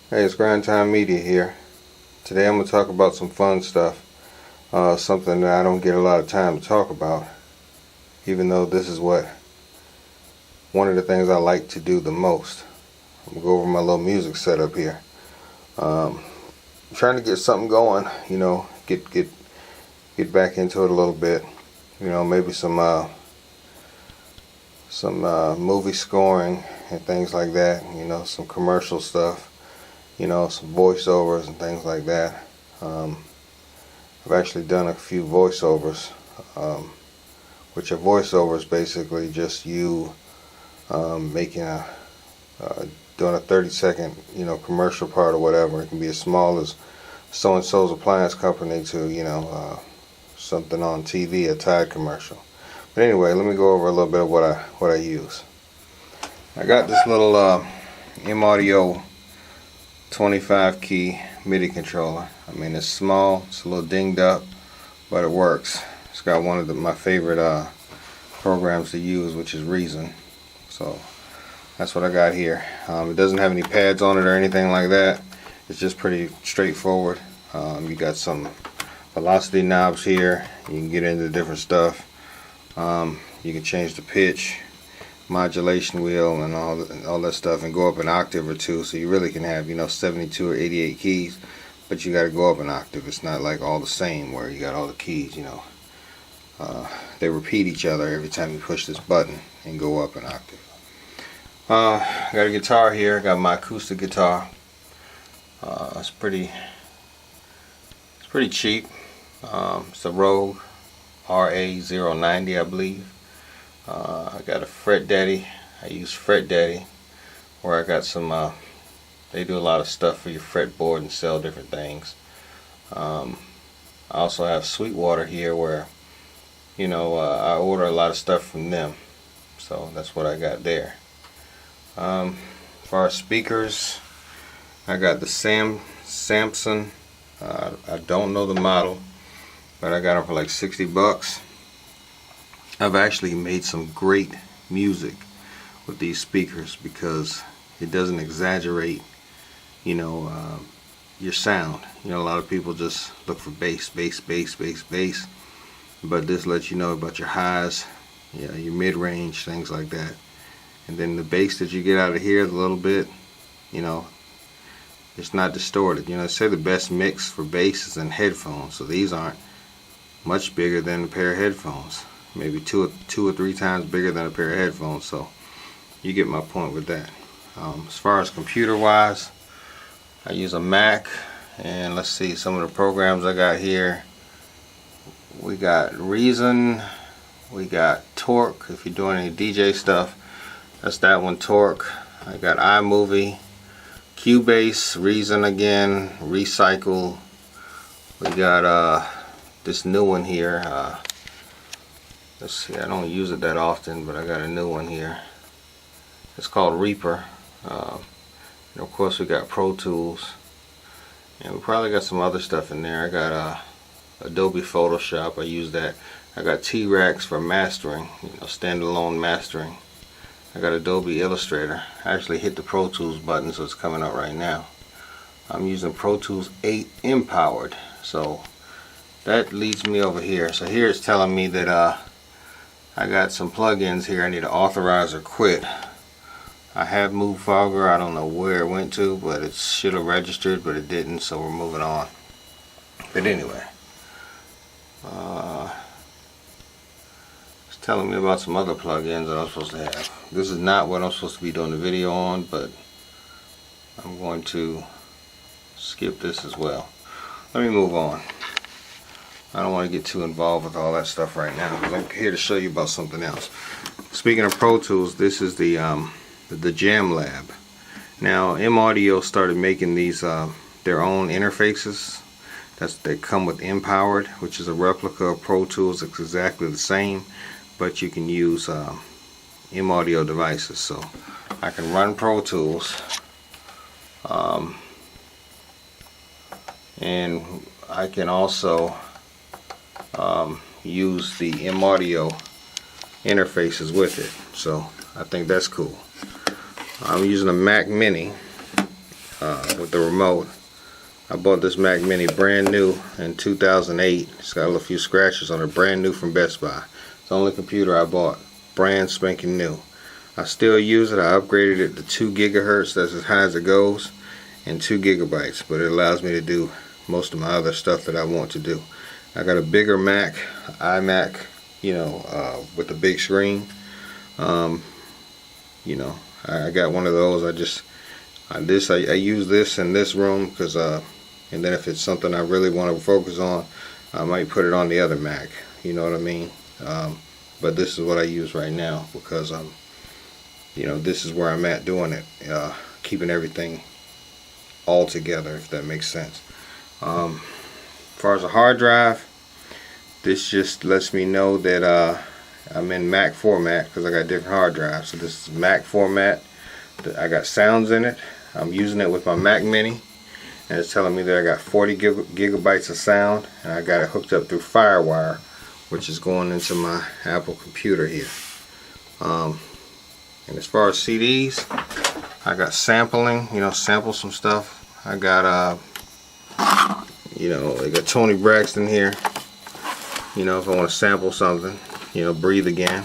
Hey, it's Grind Time Media here. Today I'm going to talk about some fun stuff. Something that I don't get a lot of time to talk about, even though this is one of the things I like to do the most. I'm going to go over my little music setup here. I'm trying to get something going, get back into it a little bit. Maybe some movie scoring and things like that. Some commercial stuff. Some voiceovers and things like that. I've actually done a few voiceovers, which are voiceovers basically just you making doing a 30-second, commercial part or whatever. It can be as small as so-and-so's appliance company to, something on TV, a Tide commercial. But anyway, let me go over a little bit of what I use. I got this little M-Audio 25 key MIDI controller. I mean, it's small, it's a little dinged up, but it works. It's got one of my favorite programs to use, which is Reason. So that's what I got here. It doesn't have any pads on it or anything like that. It's just pretty straightforward. You got some velocity knobs here. You can get into different stuff. You can change the pitch, modulation wheel, and all that stuff, and go up an octave or two. So you really can have 72 or 88 keys, but you got to go up an octave. It's not like all the same where you got all the keys. They repeat each other every time you push this button and go up an octave. I got a guitar here. I got my acoustic guitar. It's pretty cheap. It's a Rogue RA090, I believe. I got a Fret Daddy. I use Fret Daddy, where I got some they do a lot of stuff for your fretboard and sell different things. I also have Sweetwater here, where I order a lot of stuff from them, so that's what I got there. As far as speakers, I got the Samson. I don't know the model, but I got them for like 60 bucks. I've actually made some great music with these speakers because it doesn't exaggerate, your sound. A lot of people just look for bass, but this lets you know about your highs, your mid-range, things like that. And then the bass that you get out of here a little bit, it's not distorted. They say the best mix for bass is in headphones, so these aren't much bigger than a pair of headphones. Maybe two or three times bigger than a pair of headphones, so you get my point with that. As far as computer wise, I use a Mac, and let's see some of the programs I got here. We got Reason, we got Torque. If you're doing any DJ stuff, that's that one, Torque. I got iMovie, Cubase, Reason again, Recycle. We got this new one here. Let's see, I don't use it that often, but I got a new one here. It's called Reaper. And of course we got Pro Tools, and we probably got some other stuff in there. I got Adobe Photoshop. I use that. I got T-Rex for mastering, standalone mastering. I got Adobe Illustrator. I actually hit the Pro Tools button, so it's coming up right now. I'm using Pro Tools 8 Empowered, so that leads me over here. So here it's telling me that I got some plugins here I need to authorize or quit. I have moved Fogger. I don't know where it went to, but it should have registered, but it didn't, so we're moving on. But anyway, it's telling me about some other plugins that I'm supposed to have. This is not what I'm supposed to be doing the video on, but I'm going to skip this as well. Let me move on. I don't want to get too involved with all that stuff right now, because I'm here to show you about something else. Speaking of Pro Tools, this is the Jam Lab. Now, M-Audio started making these their own interfaces. They come with Empowered, which is a replica of Pro Tools. It's exactly the same, but you can use M-Audio devices. So I can run Pro Tools, and I can also use the M-Audio interfaces with it. So I think that's cool. I'm using a Mac Mini, with the remote. I bought this Mac Mini brand new in 2008. It's got a few scratches on it, brand new from Best Buy. It's the only computer I bought, brand spanking new. I still use it. I upgraded it to 2 gigahertz, that's as high as it goes, and 2 gigabytes, but it allows me to do most of my other stuff that I want to do. I got a bigger Mac, iMac, you know, with a big screen. You know, I got one of those. I use this in this room because and then if it's something I really want to focus on, I might put it on the other Mac, you know what I mean. But this is what I use right now because you know, this is where I'm at doing it, keeping everything all together, if that makes sense. As far as a hard drive, this just lets me know that I'm in Mac format because I got different hard drives. So this is Mac format. I got sounds in it. I'm using it with my Mac Mini, and it's telling me that I got 40 gigabytes of sound, and I got it hooked up through FireWire, which is going into my Apple computer here. And as far as CDs, I got sampling, you know, sample some stuff. I got you know, I got Tony Braxton here, you know, if I want to sample something, you know, Breathe Again.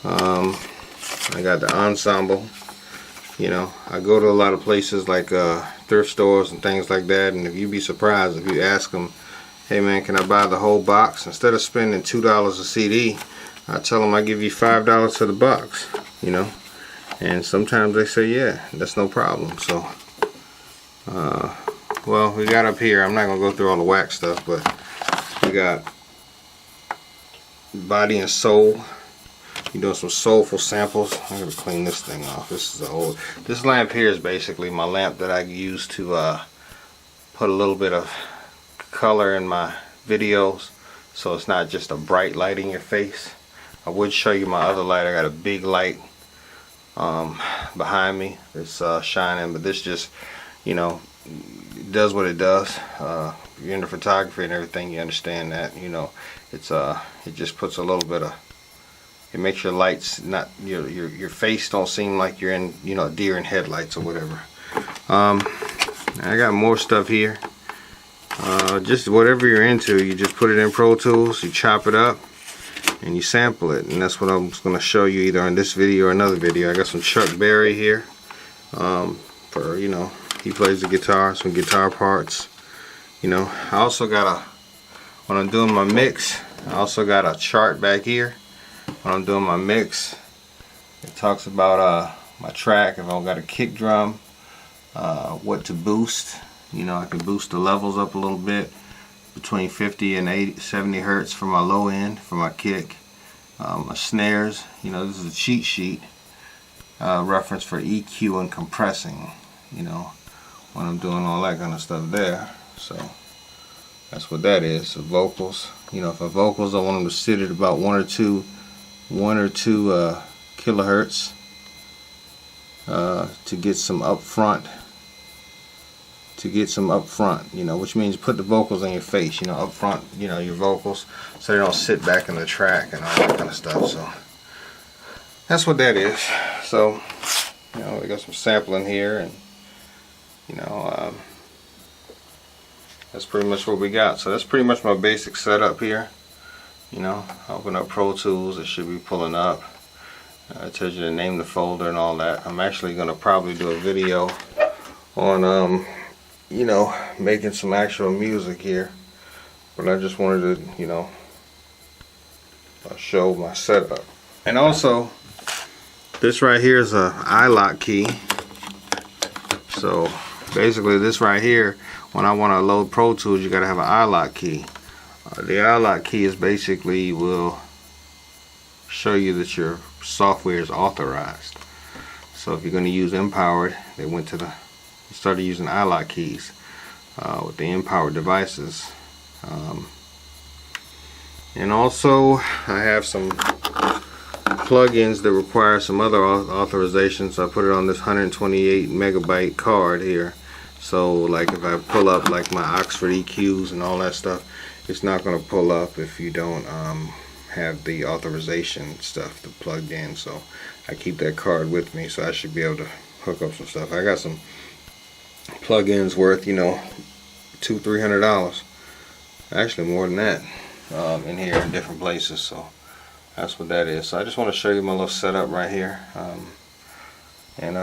I got the Ensemble. You know, I go to a lot of places like thrift stores and things like that, and if you'd be surprised if you ask them, hey man, can I buy the whole box? Instead of spending $2 a CD, I tell them I give you $5 for the box, you know. And sometimes they say, yeah, that's no problem. So, well, we got up here, I'm not going to go through all the whack stuff, but we got Body and Soul. You're doing some soulful samples. I'm going to clean this thing off. This lamp here is basically my lamp that I use to put a little bit of color in my videos, so it's not just a bright light in your face. I would show you my other light. I got a big light behind me that's shining, but this just, you know, it does what it does. If you're into photography and everything, you understand that, you know, it's it just puts a little bit of, it makes your lights not, your face don't seem like you're in, you know, deer in headlights or whatever. I got more stuff here. Just whatever you're into, you just put it in Pro Tools, you chop it up, and you sample it. And that's what I'm going to show you either in this video or another video. I got some Chuck Berry here. For, you know, he plays the guitar, some guitar parts. You know, I also got when I'm doing my mix, I also got a chart back here. When I'm doing my mix, it talks about my track, if I've got a kick drum, what to boost. You know, I can boost the levels up a little bit between 50 and 70 hertz for my low end, for my kick. My snares, you know, this is a cheat sheet reference for EQ and compressing, you know, when I'm doing all that kind of stuff there. So that's what that is. So vocals, you know, for vocals, I want them to sit at about 1 or 2 kilohertz to get some upfront. You know, which means put the vocals in your face, you know, up front, you know, your vocals, so they don't sit back in the track and all that kind of stuff. So that's what that is. So, you know, we got some sampling here, and you know, that's pretty much what we got. So that's pretty much my basic setup here. You know, open up Pro Tools, it should be pulling up. It tells you to name the folder and all that. I'm actually going to probably do a video on you know, making some actual music here, but I just wanted to, you know, show my setup. And also, this right here is a iLok key. So basically, this right here, when I want to load Pro Tools, you got to have an iLok key. The iLok key is basically will show you that your software is authorized. So if you're going to use Empowered, they started using iLok keys with the Empowered devices. And also I have some plugins that require some other authorizations. So I put it on this 128 megabyte card here. So like if I pull up like my Oxford EQs and all that stuff, it's not going to pull up if you don't have the authorization stuff plugged in. So I keep that card with me, so I should be able to hook up some stuff. I got some plug-ins worth, you know, $200-300. Actually more than that, in here in different places. So that's what that is. So I just want to show you my little setup right here, and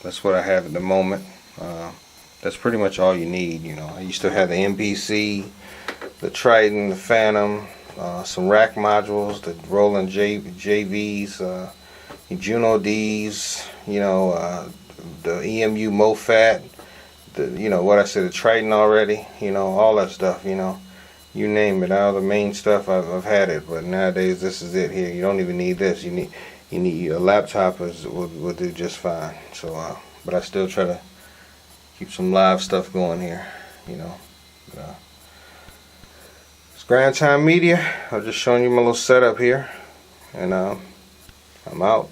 that's what I have at the moment. That's pretty much all you need. You know, I used to have the MPC, the Triton, the Phantom, some rack modules, the Roland JVs, Juno Ds, you know, the EMU MoFat, you know what I said, the Triton already, you know, all that stuff, you know, you name it, all the main stuff I've had it, but nowadays this is it here. You don't even need this. You need a laptop will do just fine. So but I still try to keep some live stuff going here, you know. It's Grind Time Media. I'm just showing you my little setup here, and I'm out.